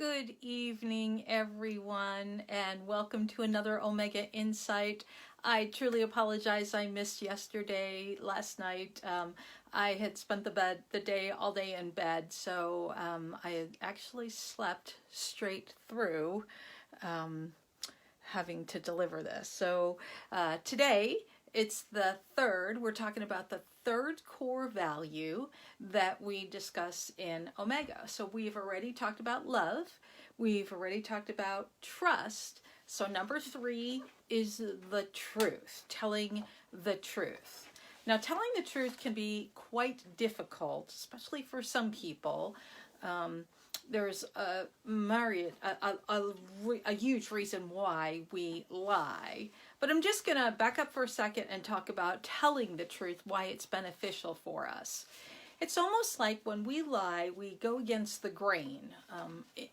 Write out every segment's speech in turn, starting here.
Good evening, everyone, and welcome to another Omega Insight. I truly apologize. I missed last night. I had spent the day all day in bed, so I had actually slept straight through having to deliver this. So today, it's the third. We're talking about the third core value that we discuss in Omega. So we've already talked about love. We've already talked about trust. So number 3 is the truth, telling the truth. Now, telling the truth can be quite difficult, especially for some people. There's a huge reason why we lie. But I'm just going to back up for a second and talk about telling the truth, why it's beneficial for us. It's almost like when we lie, we go against the grain.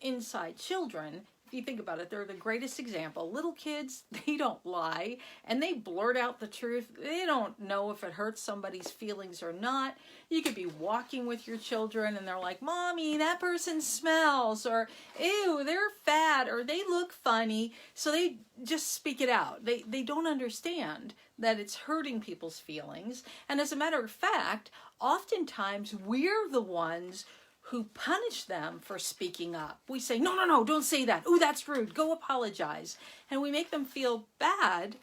Inside children, if you think about it, they're the greatest example. Little kids, they don't lie, and they blurt out the truth. They don't know if it hurts somebody's feelings or not. You could be walking with your children, and they're like, "Mommy, that person smells," or "Ew, they're fat," or "They look funny." So they just speak it out. They don't understand that it's hurting people's feelings. And as a matter of fact, oftentimes we're the ones who punish them for speaking up. We say, no, don't say that. Ooh, that's rude. Go apologize. And we make them feel bad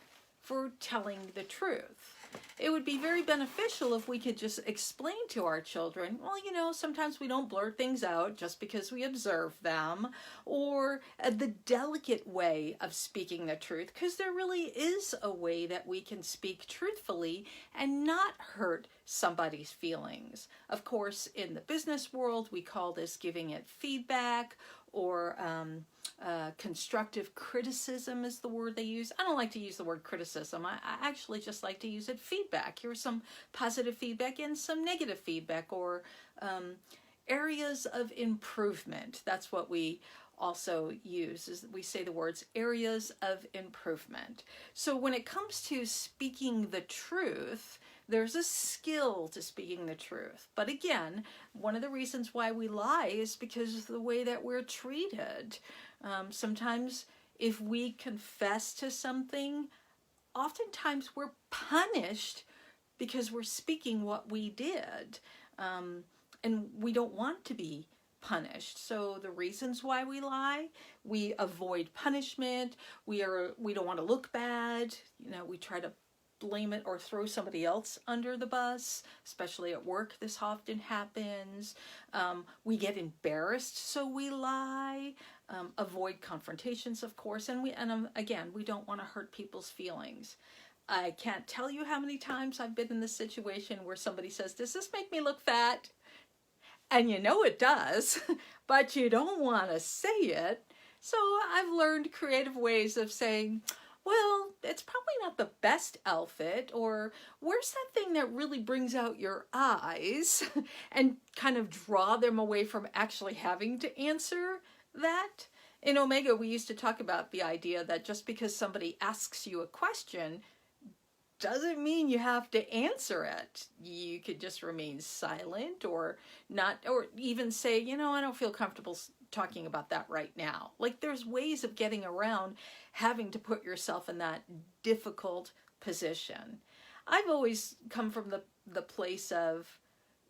for telling the truth. It would be very beneficial if we could just explain to our children, well, sometimes we don't blurt things out just because we observe them, or the delicate way of speaking the truth, because there really is a way that we can speak truthfully and not hurt somebody's feelings. Of course, in the business world, we call this giving it feedback, or constructive criticism is the word they use. I don't like to use the word criticism. I actually just like to use it feedback. Here's some positive feedback and some negative feedback, or areas of improvement. That's what we also use, is we say the words areas of improvement. So when it comes to speaking the truth, there's a skill to speaking the truth. But again, one of the reasons why we lie is because of the way that we're treated. Sometimes if we confess to something, oftentimes we're punished because we're speaking what we did. And we don't want to be punished. So the reasons why we lie: we avoid punishment, we don't want to look bad, we try to blame it or throw somebody else under the bus, especially at work. This often happens. We get embarrassed, so we lie. Avoid confrontations, of course, and again, we don't want to hurt people's feelings. I can't tell you how many times I've been in this situation where somebody says, "Does this make me look fat?" And it does, but you don't want to say it. So I've learned creative ways of saying, well, it's probably not the best outfit, or where's that thing that really brings out your eyes, and kind of draw them away from actually having to answer that. In Omega, we used to talk about the idea that just because somebody asks you a question doesn't mean you have to answer it. You could just remain silent, or not, or even say, I don't feel comfortable talking about that right now. Like, there's ways of getting around having to put yourself in that difficult position. I've always come from the place of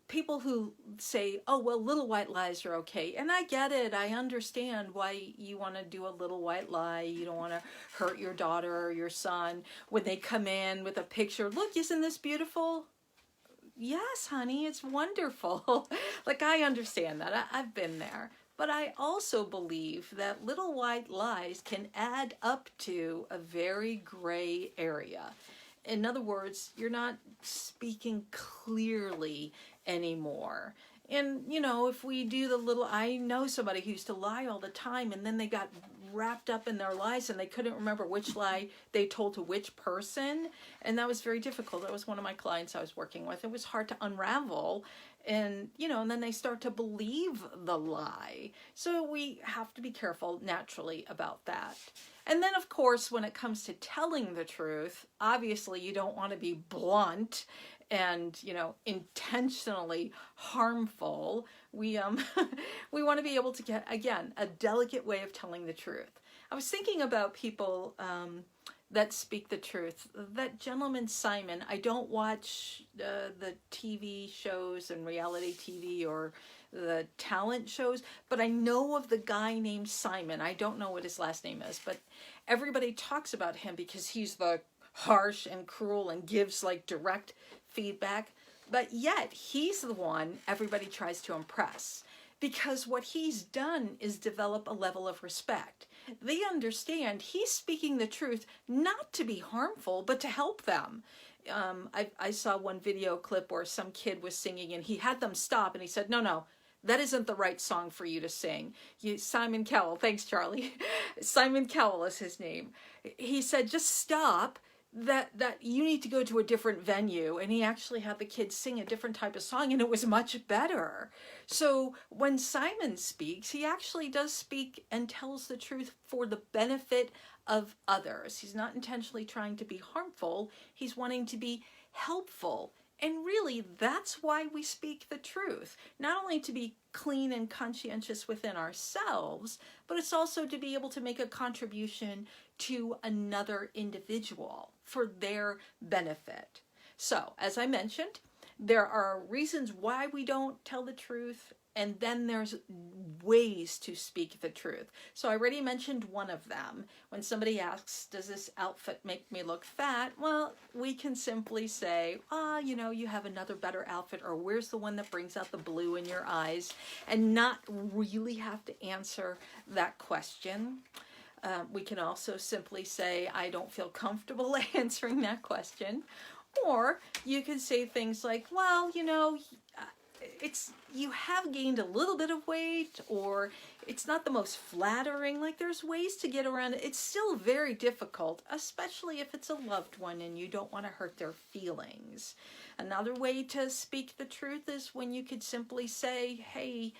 people who say, "Oh, well, little white lies are okay." And I get it. I understand why you want to do a little white lie. You don't want to hurt your daughter or your son when they come in with a picture. "Look, isn't this beautiful?" Yes, honey, it's wonderful. Like, I understand that. I've been there. But I also believe that little white lies can add up to a very gray area. In other words, you're not speaking clearly anymore. And, if we do I know somebody who used to lie all the time, and then they got wrapped up in their lies and they couldn't remember which lie they told to which person. And that was very difficult. That was one of my clients I was working with. It was hard to unravel. And, and then they start to believe the lie. So we have to be careful naturally about that. And then, of course, when it comes to telling the truth, obviously you don't want to be blunt and, intentionally harmful We we want to be able to get, again, a delicate way of telling the truth. I was thinking about people that speak the truth. That gentleman Simon, I don't watch the TV shows and reality TV or the talent shows, but I know of the guy named Simon. I don't know what his last name is, but everybody talks about him because he's the harsh and cruel and gives like direct feedback. But yet he's the one everybody tries to impress, because what he's done is develop a level of respect. They understand he's speaking the truth not to be harmful, but to help them. I saw one video clip where some kid was singing and he had them stop and he said, no, that isn't the right song for you to sing. Simon Cowell, thanks Charlie. Simon Cowell is his name. He said, just stop. That you need to go to a different venue. And he actually had the kids sing a different type of song, and it was much better. So when Simon speaks, he actually does speak and tells the truth for the benefit of others. He's not intentionally trying to be harmful. He's wanting to be helpful. And really, that's why we speak the truth. Not only to be clean and conscientious within ourselves, but it's also to be able to make a contribution to another individual for their benefit. So, as I mentioned, there are reasons why we don't tell the truth, and then there's ways to speak the truth. So I already mentioned one of them. When somebody asks, does this outfit make me look fat? Well, we can simply say, you have another better outfit, or where's the one that brings out the blue in your eyes, and not really have to answer that question. We can also simply say, I don't feel comfortable answering that question. Or you could say things like, well, you have gained a little bit of weight, or it's not the most flattering. Like, there's ways to get around it. It's still very difficult, especially if it's a loved one and you don't want to hurt their feelings. Another way to speak the truth is when you could simply say, hey,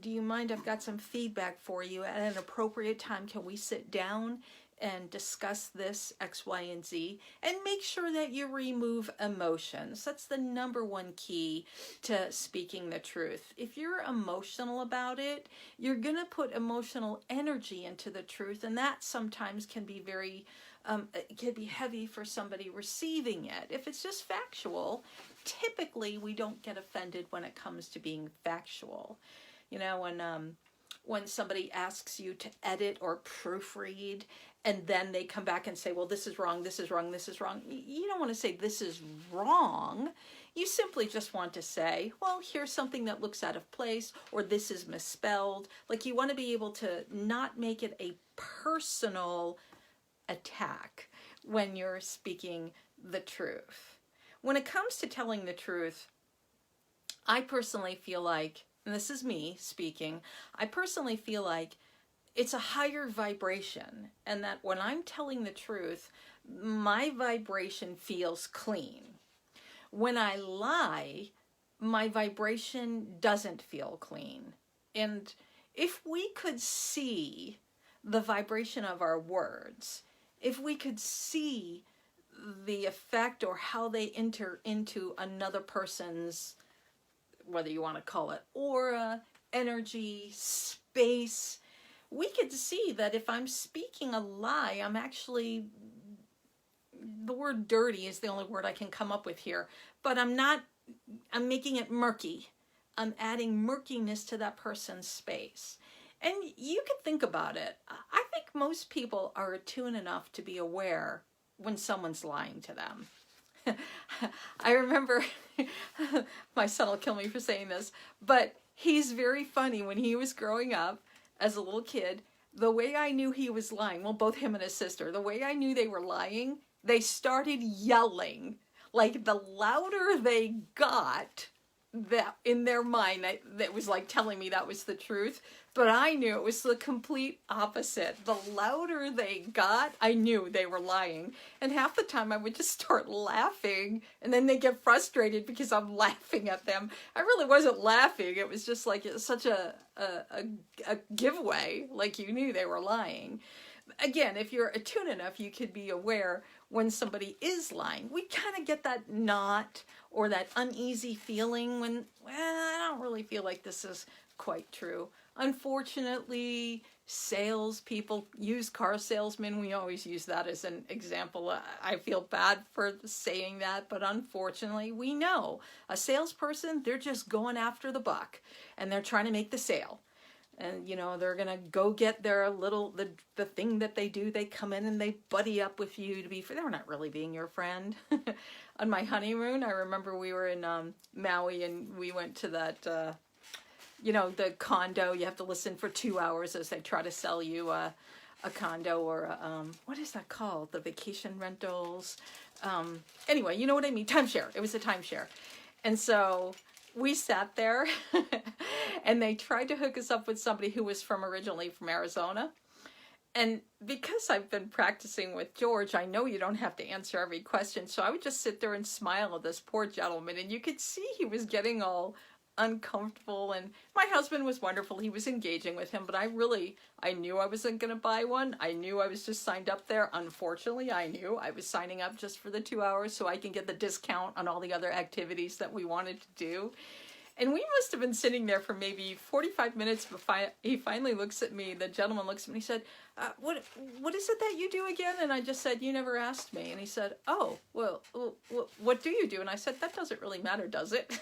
do you mind? I've got some feedback for you. At an appropriate time, can we sit down and discuss this X, Y, and Z? And make sure that you remove emotions. That's the number one key to speaking the truth. If you're emotional about it, you're going to put emotional energy into the truth, and that sometimes can be it can be heavy for somebody receiving it. If it's just factual, typically we don't get offended when it comes to being factual. When somebody asks you to edit or proofread, and then they come back and say, well, this is wrong, this is wrong, this is wrong. You don't want to say this is wrong. You simply just want to say, well, here's something that looks out of place, or this is misspelled. Like, you want to be able to not make it a personal attack when you're speaking the truth. When it comes to telling the truth, I personally feel like, and this is me speaking, I personally feel like it's a higher vibration, and that when I'm telling the truth, my vibration feels clean. When I lie, my vibration doesn't feel clean. And if we could see the vibration of our words, if we could see the effect or how they enter into another person's, whether you want to call it aura, energy, space, we could see that if I'm speaking a lie, I'm actually, the word dirty is the only word I can come up with here, but I'm making it murky. I'm adding murkiness to that person's space. And you can think about it. I think most people are attuned enough to be aware when someone's lying to them. I remember, my son will kill me for saying this, but he's very funny. When he was growing up as a little kid, the way I knew he was lying, well, both him and his sister, the way I knew they were lying, they started yelling. Like, the louder they got, that in their mind, that was like telling me that was the truth. But I knew it was the complete opposite. The louder they got, I knew they were lying. And half the time I would just start laughing, and then they get frustrated because I'm laughing at them. I really wasn't laughing. It was just like, it's such a giveaway, like you knew they were lying. again, if you're attuned enough, you could be aware when somebody is lying. We kind of get that knot or that uneasy feeling when, well, I don't really feel like this is quite true. Unfortunately, salespeople, used car salesmen, we always use that as an example. I feel bad for saying that, but unfortunately, we know a salesperson, they're just going after the buck and they're trying to make the sale. And, you know, they're going to go get their little, the thing that they do. They come in and they buddy up with you to be, they're not really being your friend. On my honeymoon, I remember we were in Maui and we went to that, you know, the condo. You have to listen for 2 hours as they try to sell you a condo or, what is that called? The vacation rentals. Anyway, you know what I mean? Timeshare. It was a timeshare. And so we sat there and they tried to hook us up with somebody who was originally from Arizona. And because I've been practicing with George, I know you don't have to answer every question. So I would just sit there and smile at this poor gentleman. And you could see he was getting all uncomfortable. And my husband was wonderful. He was engaging with him. But I knew I wasn't going to buy one. I knew I was just signed up there. Unfortunately, I knew I was signing up just for the 2 hours so I can get the discount on all the other activities that we wanted to do. And we must have been sitting there for maybe 45 minutes before he finally looks at me. The gentleman looks at me and he said, what is it that you do again? And I just said, you never asked me. And he said, oh, well, what do you do? And I said, that doesn't really matter, does it?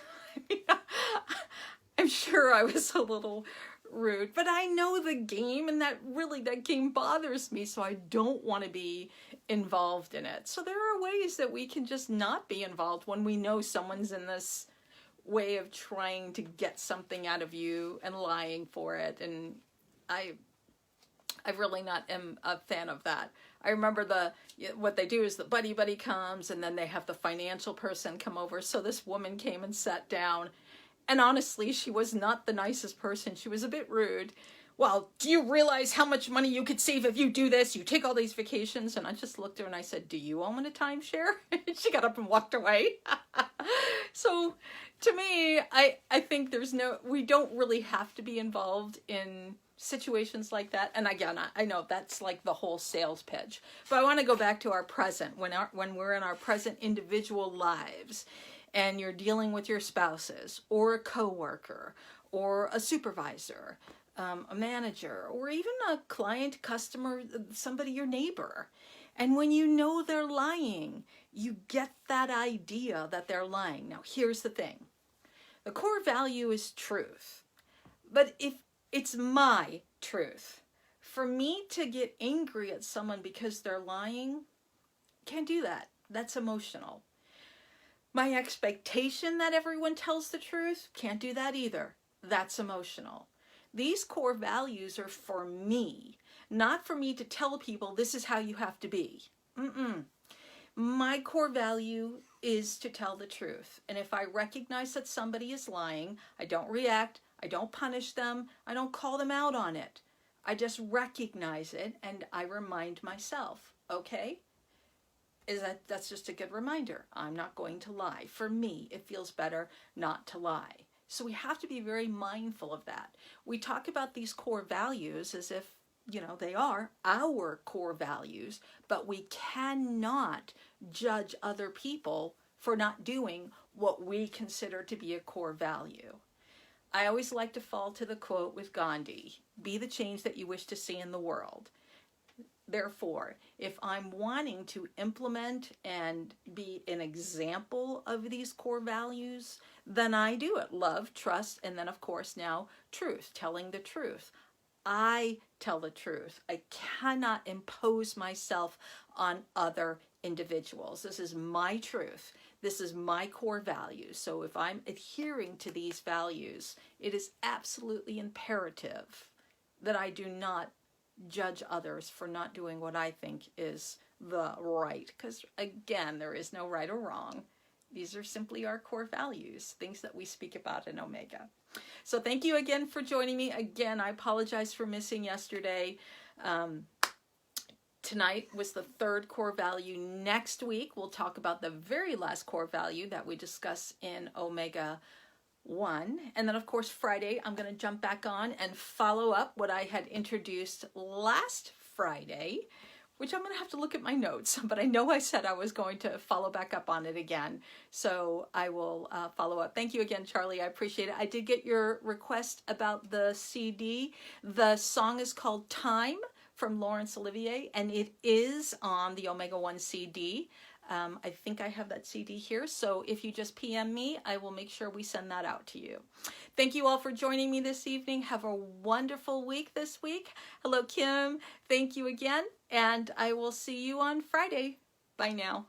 I'm sure I was a little rude, but I know the game, and that game bothers me, so I don't want to be involved in it. So there are ways that we can just not be involved when we know someone's in this way of trying to get something out of you and lying for it. And I really not am a fan of that. I remember what they do is the buddy comes and then they have the financial person come over. So this woman came and sat down, and honestly, she was not the nicest person. She was a bit rude. Well, do you realize how much money you could save if you do this? You take all these vacations. And I just looked at her and I said, do you own a timeshare? She got up and walked away. So to me, I think we don't really have to be involved in situations like that. And again, I know that's like the whole sales pitch, but I want to go back to our present, when we're in our present individual lives and you're dealing with your spouses or a coworker or a supervisor, a manager, or even a client, customer, somebody, your neighbor. And when you know they're lying, you get that idea that they're lying. Now, here's the thing. The core value is truth. But if it's my truth, for me to get angry at someone because they're lying, can't do that. That's emotional. My expectation that everyone tells the truth, can't do that either. That's emotional. These core values are for me, not for me to tell people this is how you have to be. My core value is to tell the truth. And if I recognize that somebody is lying, I don't react, I don't punish them, I don't call them out on it. I just recognize it and I remind myself, okay? That's just a good reminder. I'm not going to lie. For me, it feels better not to lie. So we have to be very mindful of that. We talk about these core values as if, they are our core values, but we cannot judge other people for not doing what we consider to be a core value. I always like to fall to the quote with Gandhi, be the change that you wish to see in the world. Therefore, if I'm wanting to implement and be an example of these core values, then I do it. Love, trust, and then of course now truth, telling the truth. I tell the truth. I cannot impose myself on other individuals. This is my truth. This is my core values. So if I'm adhering to these values, it is absolutely imperative that I do not judge others for not doing what I think is the right. Because again, there is no right or wrong. These are simply our core values, things that we speak about in Omega. So thank you again for joining me. Again, I apologize for missing yesterday. Tonight was the third core value. Next week, we'll talk about the very last core value that we discuss in Omega 1. And then, of course, Friday, I'm going to jump back on and follow up what I had introduced last Friday, which I'm going to have to look at my notes, but I know I said I was going to follow back up on it again. So I will follow up. Thank you again, Charlie. I appreciate it. I did get your request about the CD. The song is called Time from Laurence Olivier, and it is on the Omega One CD. I think I have that CD here, so if you just PM me, I will make sure we send that out to you. Thank you all for joining me this evening. Have a wonderful week this week. Hello, Kim. Thank you again, and I will see you on Friday. Bye now.